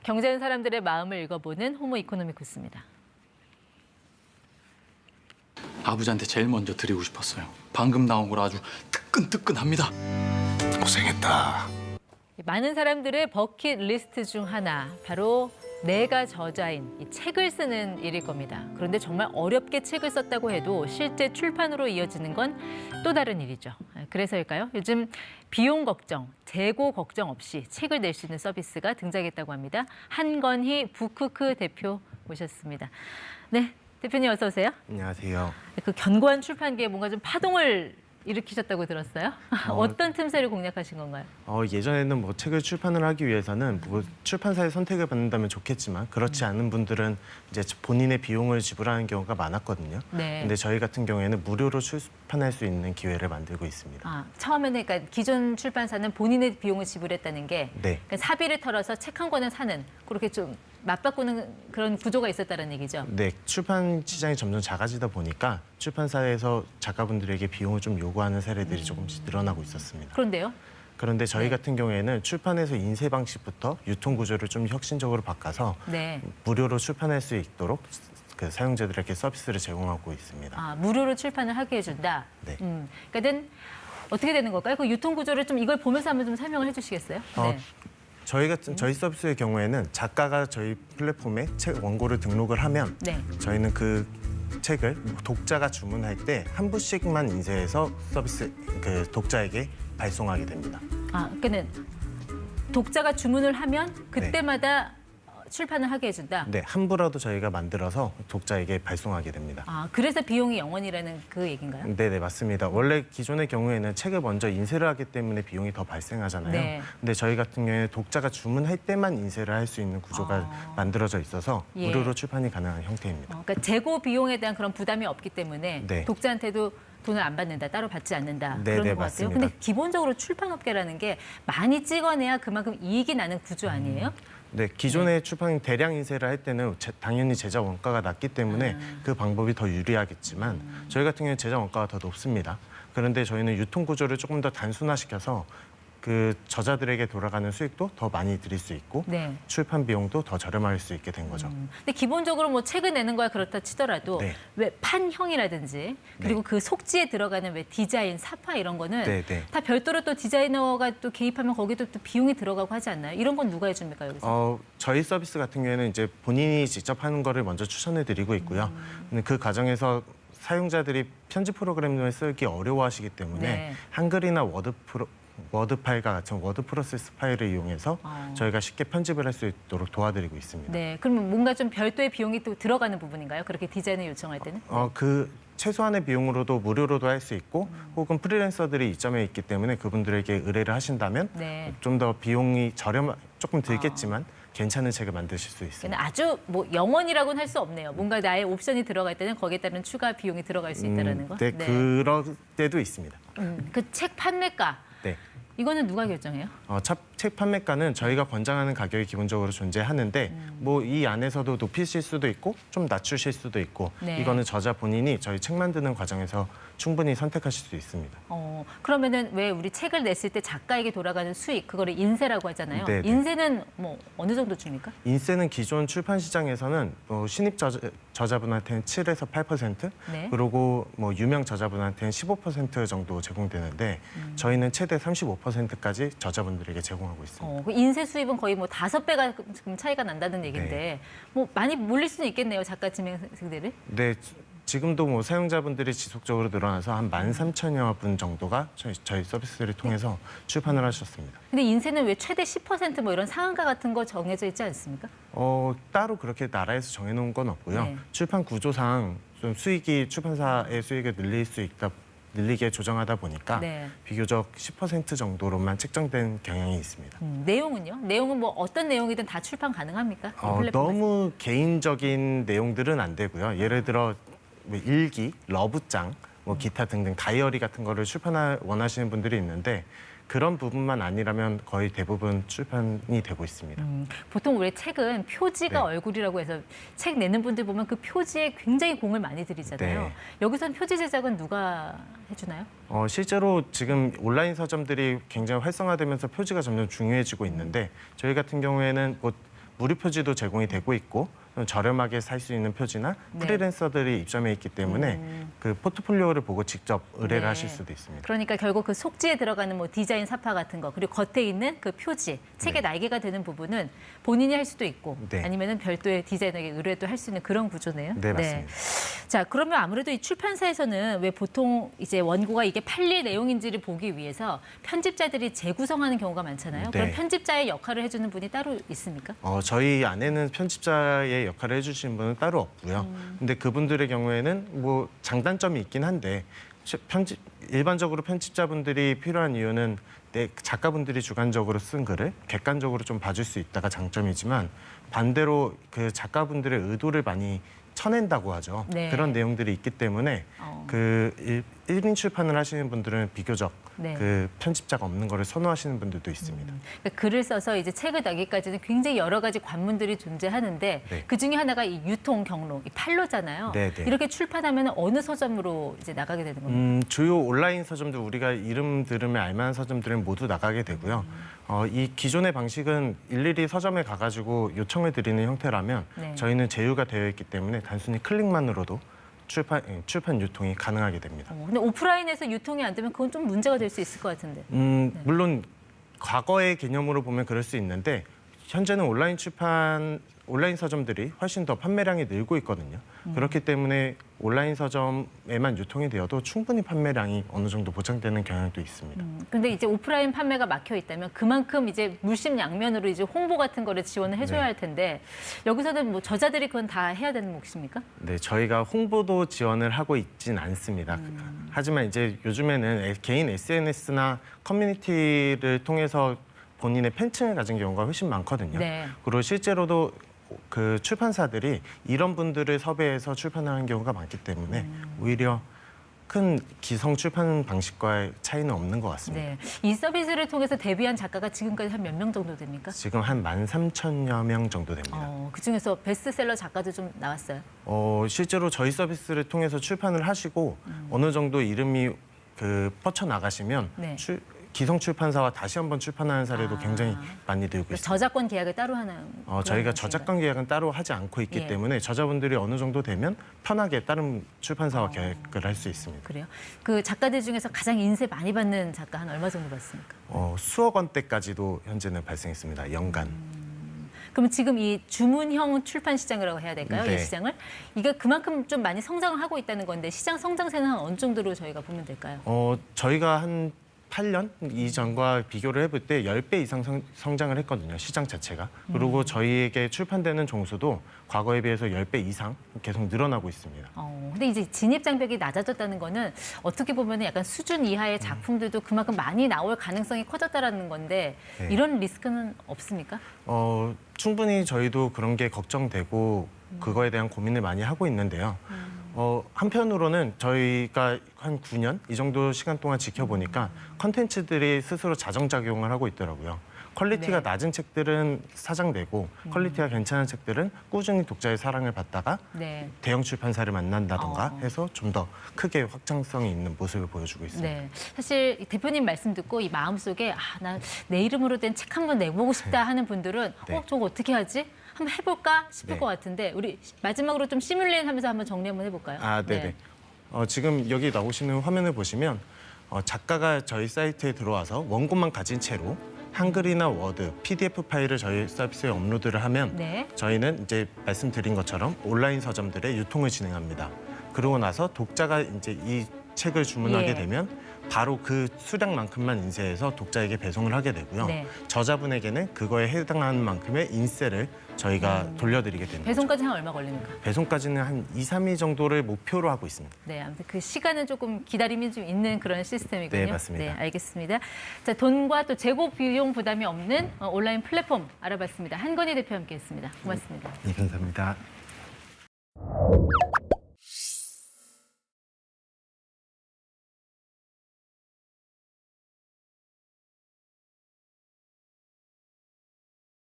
경제하는 사람들의 마음을 읽어보는 호모 이코노미쿠스입니다. 아버지한테 제일 먼저 드리고 싶었어요. 방금 나온 거라 아주 뜨끈뜨끈합니다. 고생했다. 많은 사람들의 버킷리스트 중 하나, 바로 내가 저자인 이 책을 쓰는 일일 겁니다. 그런데 정말 어렵게 책을 썼다고 해도 실제 출판으로 이어지는 건 또 다른 일이죠. 그래서일까요? 요즘 비용 걱정, 재고 걱정 없이 책을 낼 수 있는 서비스가 등장했다고 합니다. 한건희 부크크 대표 모셨습니다. 네, 대표님 어서 오세요. 안녕하세요. 그 견고한 출판계에 뭔가 좀 파동을 일으키셨다고 들었어요. 어떤 틈새를 공략하신 건가요? 예전에는 뭐 책을 출판을 하기 위해서는 뭐 출판사의 선택을 받는다면 좋겠지만 그렇지 않은 분들은 이제 본인의 비용을 지불하는 경우가 많았거든요. 네. 근데 저희 같은 경우에는 무료로 출판할 수 있는 기회를 만들고 있습니다. 처음에는 그러니까 기존 출판사는 본인의 비용을 지불했다는 게 네. 그러니까 사비를 털어서 책 한 권을 사는 그렇게 좀 맞바꾸는 그런 구조가 있었다는 얘기죠. 네, 출판 시장이 점점 작아지다 보니까 출판사에서 작가분들에게 비용을 좀 요구하는 사례들이 조금씩 늘어나고 있었습니다. 그런데요? 그런데 저희 네. 같은 경우에는 출판에서 인쇄 방식부터 유통 구조를 좀 혁신적으로 바꿔서 네. 무료로 출판할 수 있도록 그 사용자들에게 서비스를 제공하고 있습니다. 무료로 출판을 하게 해준다. 네. 그러니까는 어떻게 되는 걸까요? 그 유통 구조를 좀 이걸 보면서 한번 좀 설명을 해주시겠어요? 네. 저희 서비스의 경우에는 작가가 저희 플랫폼에 책 원고를 등록을 하면 네. 저희는 그 책을 독자가 주문할 때 한 부씩만 인쇄해서 서비스 그 독자에게 발송하게 됩니다. 그러니까는 독자가 주문을 하면 그때마다 출판을 하게 해준다. 네, 한 부라도 저희가 만들어서 독자에게 발송하게 됩니다. 그래서 비용이 0원이라는 그 얘기인가요? 네, 맞습니다. 원래 기존의 경우에는 책을 먼저 인쇄를 하기 때문에 비용이 더 발생하잖아요. 네. 근데 저희 같은 경우에는 독자가 주문할 때만 인쇄를 할 수 있는 구조가 만들어져 있어서 예. 무료로 출판이 가능한 형태입니다. 그러니까 재고 비용에 대한 그런 부담이 없기 때문에 네. 독자한테도 돈을 안 받는다, 따로 받지 않는다 네, 그런 네, 것 같아요. 맞습니다. 근데 기본적으로 출판업계라는 게 많이 찍어내야 그만큼 이익이 나는 구조 아니에요? 네, 기존의 출판 대량 인쇄를 할 때는 당연히 제작 원가가 낮기 때문에 그 방법이 더 유리하겠지만 저희 같은 경우는 제작 원가가 더 높습니다. 그런데 저희는 유통 구조를 조금 더 단순화시켜서 그 저자들에게 돌아가는 수익도 더 많이 드릴 수 있고 네. 출판 비용도 더 저렴할 수 있게 된 거죠. 근데 기본적으로 뭐 책을 내는 거야 그렇다 치더라도 네. 왜 판형이라든지 그리고 그 속지에 들어가는 왜 디자인, 사파 이런 거는 네, 네. 다 별도로 또 디자이너가 또 개입하면 거기도 또 비용이 들어가고 하지 않나요? 이런 건 누가 해줍니까 여기서? 저희 서비스 같은 경우에는 이제 본인이 직접 하는 거를 먼저 추천해 드리고 있고요. 근데 그 과정에서 사용자들이 편집 프로그램을 쓰기 어려워하시기 때문에 네. 한글이나 워드 파일과 같은 워드 프로세스 파일을 이용해서 저희가 쉽게 편집을 할 수 있도록 도와드리고 있습니다. 네, 그러면 뭔가 좀 별도의 비용이 또 들어가는 부분인가요? 그렇게 디자인을 요청할 때는? 그 최소한의 비용으로도 무료로도 할 수 있고 혹은 프리랜서들이 이점에 있기 때문에 그분들에게 의뢰를 하신다면 네. 좀 더 비용이 조금 들겠지만 괜찮은 책을 만드실 수 있습니다. 그러니까 아주 뭐 영원이라고는 할 수 없네요. 뭔가 나의 옵션이 들어갈 때는 거기에 따른 추가 비용이 들어갈 수 있다는 거. 네, 그럴 때도 있습니다. 그 책 판매가 네. 이거는 누가 결정해요? 책 판매가는 저희가 권장하는 가격이 기본적으로 존재하는데 뭐 이 안에서도 높이실 수도 있고 좀 낮추실 수도 있고 네. 이거는 저자 본인이 저희 책 만드는 과정에서 충분히 선택하실 수 있습니다. 그러면은 왜 우리 책을 냈을 때 작가에게 돌아가는 수익 그거를 인세라고 하잖아요. 네, 네. 인세는 뭐 어느 정도 줍니까? 인세는 기존 출판 시장에서는 신입 저자분한테는 7에서 8%, 네. 그리고 뭐 유명 저자분한테는 15% 정도 제공되는데 저희는 최대 35%까지 저자분들에게 제공하고 있습니다. 그 인세 수입은 거의 뭐 5배가 지금 차이가 난다는 얘기인데 네. 뭐 많이 몰릴 수는 있겠네요. 작가 지명생들을. 네, 지금도 뭐 사용자분들이 지속적으로 늘어나서 한 13,000여 분 정도가 저희 서비스를 통해서 출판을 하셨습니다. 근데 인세는 왜 최대 10%뭐 이런 상한가 같은 거 정해져 있지 않습니까? 따로 그렇게 나라에서 정해놓은 건 없고요. 네. 출판 구조상 좀 출판사의 수익을 늘리게 조정하다 보니까 네. 비교적 10% 정도로만 책정된 경향이 있습니다. 내용은요? 내용은 뭐 어떤 내용이든 다 출판 가능합니까? 이 플랫폼에서? 너무 개인적인 내용들은 안 되고요. 예를 들어 뭐 일기, 러브장, 뭐 기타 등등 다이어리 같은 거를 원하시는 분들이 있는데 그런 부분만 아니라면 거의 대부분 출판이 되고 있습니다. 보통 우리 책은 표지가 네. 얼굴이라고 해서 책 내는 분들 보면 그 표지에 굉장히 공을 많이 들이잖아요. 네. 여기서는 표지 제작은 누가 해주나요? 실제로 지금 온라인 서점들이 굉장히 활성화되면서 표지가 점점 중요해지고 있는데 저희 같은 경우에는 무료 표지도 제공이 되고 있고 저렴하게 살 수 있는 표지나 네. 프리랜서들이 입점해 있기 때문에 그 포트폴리오를 보고 직접 의뢰를 네. 하실 수도 있습니다. 그러니까 결국 그 속지에 들어가는 뭐 디자인 사파 같은 거 그리고 겉에 있는 그 표지, 책의 날개가 되는 부분은 본인이 할 수도 있고 네. 아니면은 별도의 디자이너에게 의뢰도 할 수 있는 그런 구조네요. 네, 맞습니다. 자, 그러면 아무래도 이 출판사에서는 왜 보통 이제 원고가 이게 팔릴 내용인지를 보기 위해서 편집자들이 재구성하는 경우가 많잖아요. 네. 그럼 편집자의 역할을 해주는 분이 따로 있습니까? 저희 안에는 편집자의 역할을 해주시는 분은 따로 없고요. 근데 그분들의 경우에는 뭐 장단점이 있긴 한데 일반적으로 편집자분들이 필요한 이유는 작가분들이 주관적으로 쓴 글을 객관적으로 좀 봐줄 수 있다가 장점이지만 반대로 그 작가분들의 의도를 많이 쳐낸다고 하죠. 네. 그런 내용들이 있기 때문에 그 일인 출판을 하시는 분들은 비교적 네. 그 편집자가 없는 거를 선호하시는 분들도 있습니다. 그러니까 글을 써서 이제 책을 내기까지는 굉장히 여러 가지 관문들이 존재하는데 네. 그 중에 하나가 이 유통 경로, 이 판로잖아요. 네, 네. 이렇게 출판하면 어느 서점으로 이제 나가게 되는 겁니까? 주요 온라인 서점들 우리가 이름 들으면 알만한 서점들은 모두 나가게 되고요. 이 기존의 방식은 일일이 서점에 가가지고 요청을 드리는 형태라면 네. 저희는 제휴가 되어 있기 때문에 단순히 클릭만으로도 출판 유통이 가능하게 됩니다. 근데 오프라인에서 유통이 안 되면 그건 좀 문제가 될 수 있을 것 같은데. 물론 과거의 개념으로 보면 그럴 수 있는데 현재는 온라인 서점들이 훨씬 더 판매량이 늘고 있거든요. 그렇기 때문에 온라인 서점에만 유통이 되어도 충분히 판매량이 어느 정도 보장되는 경향도 있습니다. 근데 이제 오프라인 판매가 막혀 있다면 그만큼 이제 물심양면으로 이제 홍보 같은 거를 지원을 해줘야 네. 할 텐데 여기서는 뭐 저자들이 그건 다 해야 되는 몫입니까? 네, 저희가 홍보도 지원을 하고 있진 않습니다. 하지만 이제 요즘에는 개인 SNS나 커뮤니티를 통해서 본인의 팬층을 가진 경우가 훨씬 많거든요. 네. 그리고 실제로도 그 출판사들이 이런 분들을 섭외해서 출판하는 경우가 많기 때문에 오히려 큰 기성 출판 방식과의 차이는 없는 것 같습니다. 네. 이 서비스를 통해서 데뷔한 작가가 지금까지 한 몇 명 정도 됩니까? 지금 한 13,000여 명 정도 됩니다. 그중에서 베스트셀러 작가도 좀 나왔어요. 실제로 저희 서비스를 통해서 출판을 하시고 어느 정도 이름이 뻗쳐나가시면 네. 기성 출판사와 다시 한번 출판하는 사례도 굉장히 많이 늘고 있습니다. 저작권 계약을 따로 하는 저희가 저작권 계약은 따로 하지 않고 있기 예. 때문에 저자분들이 어느 정도 되면 편하게 다른 출판사와 계약을 할 수 있습니다. 그래요? 그 작가들 중에서 가장 인세 많이 받는 작가 한 얼마 정도 받습니까? 수억 원대까지도 현재는 발생했습니다. 연간. 그럼 지금 이 주문형 출판 시장이라고 해야 될까요? 네. 이 시장을? 이게 그만큼 좀 많이 성장을 하고 있다는 건데 시장 성장세는 한 어느 정도로 저희가 보면 될까요? 저희가 한 8년 이전과 비교를 해볼 때 10배 이상 성장을 했거든요. 시장 자체가. 그리고 저희에게 출판되는 종수도 과거에 비해서 10배 이상 계속 늘어나고 있습니다. 근데 이제 진입 장벽이 낮아졌다는 거는 어떻게 보면 약간 수준 이하의 작품들도 그만큼 많이 나올 가능성이 커졌다라는 건데 네. 이런 리스크는 없습니까? 충분히 저희도 그런 게 걱정되고 그거에 대한 고민을 많이 하고 있는데요. 한편으로는 저희가 한 9년 이 정도 시간 동안 지켜보니까 컨텐츠들이 스스로 자정작용을 하고 있더라고요. 퀄리티가 네. 낮은 책들은 사장되고 퀄리티가 괜찮은 책들은 꾸준히 독자의 사랑을 받다가 네. 대형 출판사를 만난다던가 해서 좀 더 크게 확장성이 있는 모습을 보여주고 있습니다. 네. 사실 이 대표님 말씀 듣고 이 마음속에 나 내 이름으로 된 책 한번 내보고 싶다 하는 분들은 네. 저거 어떻게 하지? 한번 해볼까 싶을 네. 것 같은데 우리 마지막으로 좀 시뮬레이션 하면서 한번 정리 한번 해볼까요? 네네. 지금 여기 나오시는 화면을 보시면 작가가 저희 사이트에 들어와서 원고만 가진 채로 한글이나 워드, PDF 파일을 저희 서비스에 업로드를 하면 네. 저희는 이제 말씀드린 것처럼 온라인 서점들의 유통을 진행합니다. 그러고 나서 독자가 이제 이 책을 주문하게 예. 되면 바로 그 수량만큼만 인쇄해서 독자에게 배송을 하게 되고요. 네. 저자분에게는 그거에 해당하는 만큼의 인세를 저희가 돌려드리게 됩니다. 배송까지 한 얼마 걸립니까? 배송까지는 한 2, 3일 정도를 목표로 하고 있습니다. 네, 아무튼 그 시간은 조금 기다림이 좀 있는 그런 시스템이군요. 네, 맞습니다. 네, 알겠습니다. 자, 돈과 또 재고 비용 부담이 없는 온라인 플랫폼 알아봤습니다. 한건희 대표 함께했습니다. 고맙습니다. 네, 감사합니다.